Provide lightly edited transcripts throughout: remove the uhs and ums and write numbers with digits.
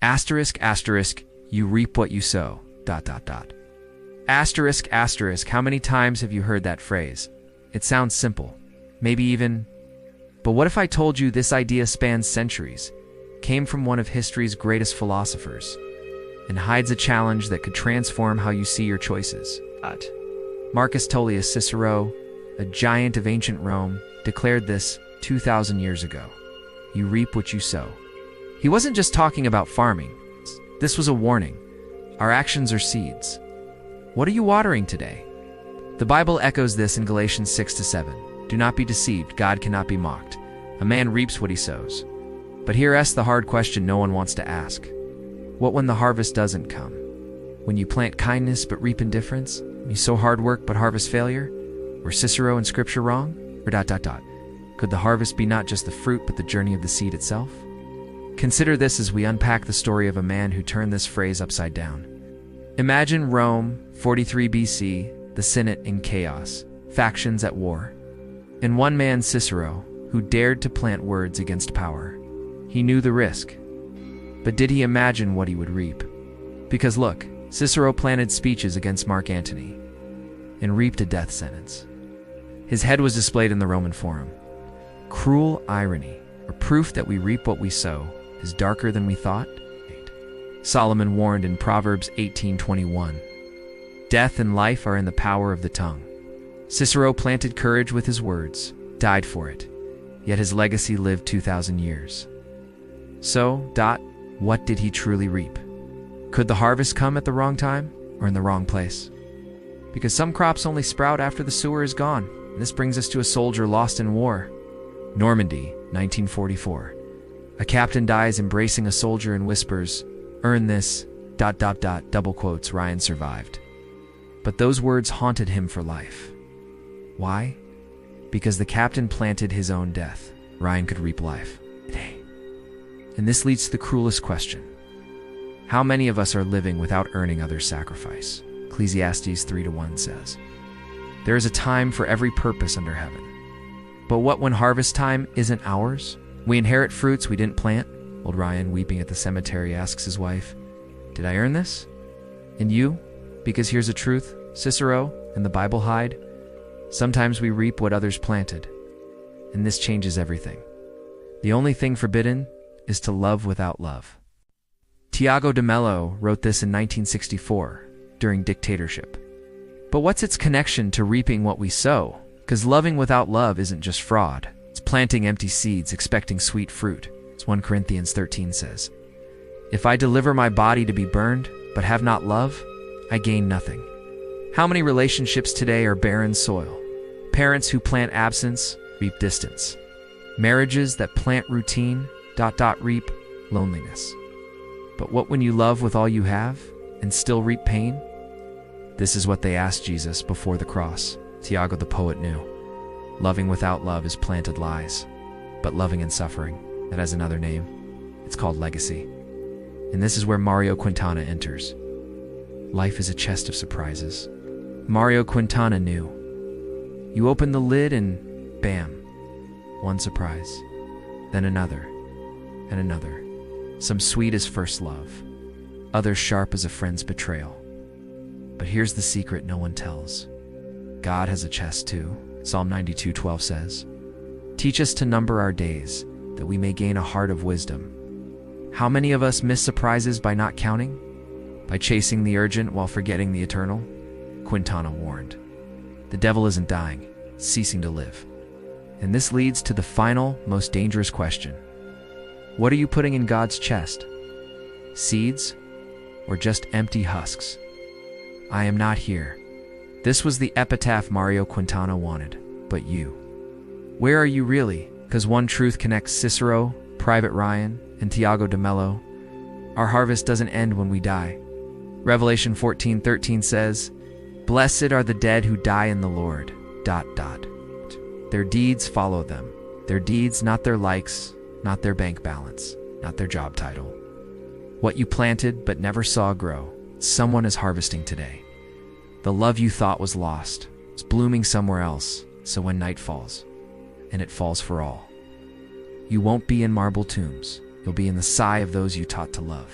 Asterisk, asterisk, you reap what you sow, ... Asterisk, asterisk, how many times have you heard that phrase? It sounds simple, maybe even... But what if I told you this idea spans centuries, came from one of history's greatest philosophers, and hides a challenge that could transform how you see your choices? Marcus Tullius Cicero, a giant of ancient Rome, declared this 2,000 years ago. You reap what you sow. He wasn't just talking about farming. This was a warning. Our actions are seeds. What are you watering today? The Bible echoes this in Galatians 6-7. Do not be deceived, God cannot be mocked. A man reaps what he sows. But here's the hard question no one wants to ask. What when the harvest doesn't come? When you plant kindness but reap indifference? When you sow hard work but harvest failure? Were Cicero and Scripture wrong? Or ... Could the harvest be not just the fruit but the journey of the seed itself? Consider this as we unpack the story of a man who turned this phrase upside down. Imagine Rome, 43 BC, the Senate in chaos, factions at war. And one man, Cicero, who dared to plant words against power. He knew the risk. But did he imagine what he would reap? Because look, Cicero planted speeches against Mark Antony and reaped a death sentence. His head was displayed in the Roman Forum. Cruel irony, or proof that we reap what we sow, is darker than we thought? Solomon warned in Proverbs 18:21, death and life are in the power of the tongue. Cicero planted courage with his words, died for it, yet his legacy lived 2,000 years. So, what did he truly reap? Could the harvest come at the wrong time or in the wrong place? Because some crops only sprout after the sewer is gone. And this brings us to a soldier lost in war. Normandy, 1944. A captain dies embracing a soldier and whispers, "Earn this, ... double quotes, Ryan survived." But those words haunted him for life. Why? Because the captain planted his own death. Ryan could reap life today. And this leads to the cruelest question. How many of us are living without earning others' sacrifice? Ecclesiastes 3:1 says, there is a time for every purpose under heaven. But what when harvest time isn't ours? We inherit fruits we didn't plant? Old Ryan, weeping at the cemetery, asks his wife, did I earn this? And you? Because here's the truth, Cicero and the Bible hide. Sometimes we reap what others planted. And this changes everything. The only thing forbidden is to love without love. Tiago de Mello wrote this in 1964, during dictatorship. But what's its connection to reaping what we sow? Because loving without love isn't just fraud. It's planting empty seeds, expecting sweet fruit. As 1 Corinthians 13 says, if I deliver my body to be burned, but have not love, I gain nothing. How many relationships today are barren soil? Parents who plant absence, reap distance. Marriages that plant routine, ... reap loneliness. But what when you love with all you have and still reap pain? This is what they asked Jesus before the cross. Tiago the poet knew. Loving without love is planted lies, but loving and suffering, that has another name. It's called legacy. And this is where Mario Quintana enters. Life is a chest of surprises. Mario Quintana knew. You open the lid and bam, one surprise, then another, and another. Some sweet as first love, others sharp as a friend's betrayal. But here's the secret no one tells. God has a chest too. Psalm 92:12 says, teach us to number our days, that we may gain a heart of wisdom. How many of us miss surprises by not counting? By chasing the urgent while forgetting the eternal? Quintana warned. The devil isn't dying, it's ceasing to live. And this leads to the final, most dangerous question. What are you putting in God's chest? Seeds or just empty husks? I am not here. This was the epitaph Mario Quintana wanted, but you. Where are you really? Because one truth connects Cicero, Private Ryan, and Tiago de Mello. Our harvest doesn't end when we die. Revelation 14:13 says, blessed are the dead who die in the Lord, ... Their deeds follow them. Their deeds, not their likes, not their bank balance, not their job title. What you planted but never saw grow, someone is harvesting today. The love you thought was lost is blooming somewhere else, so when night falls, and it falls for all, you won't be in marble tombs, you'll be in the sigh of those you taught to love.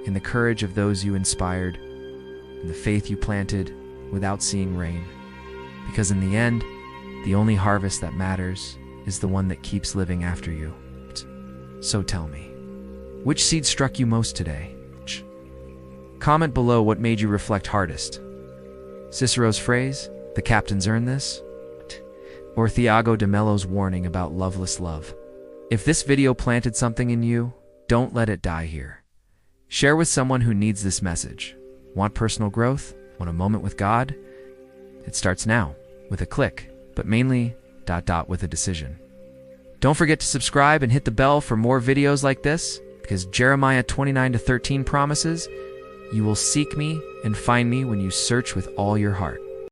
in the courage of those you inspired, in the faith you planted without seeing rain. Because in the end, the only harvest that matters is the one that keeps living after you. So tell me, which seed struck you most today? Comment below what made you reflect hardest. Cicero's phrase, "The captains earn this," or Thiago de Mello's warning about loveless love. If this video planted something in you, don't let it die here. Share with someone who needs this message. Want personal growth? Want a moment with God? It starts now, with a click, but mainly ... with a decision. Don't forget to subscribe and hit the bell for more videos like this, because Jeremiah 29:13 promises, "You will seek me and find me when you search with all your heart."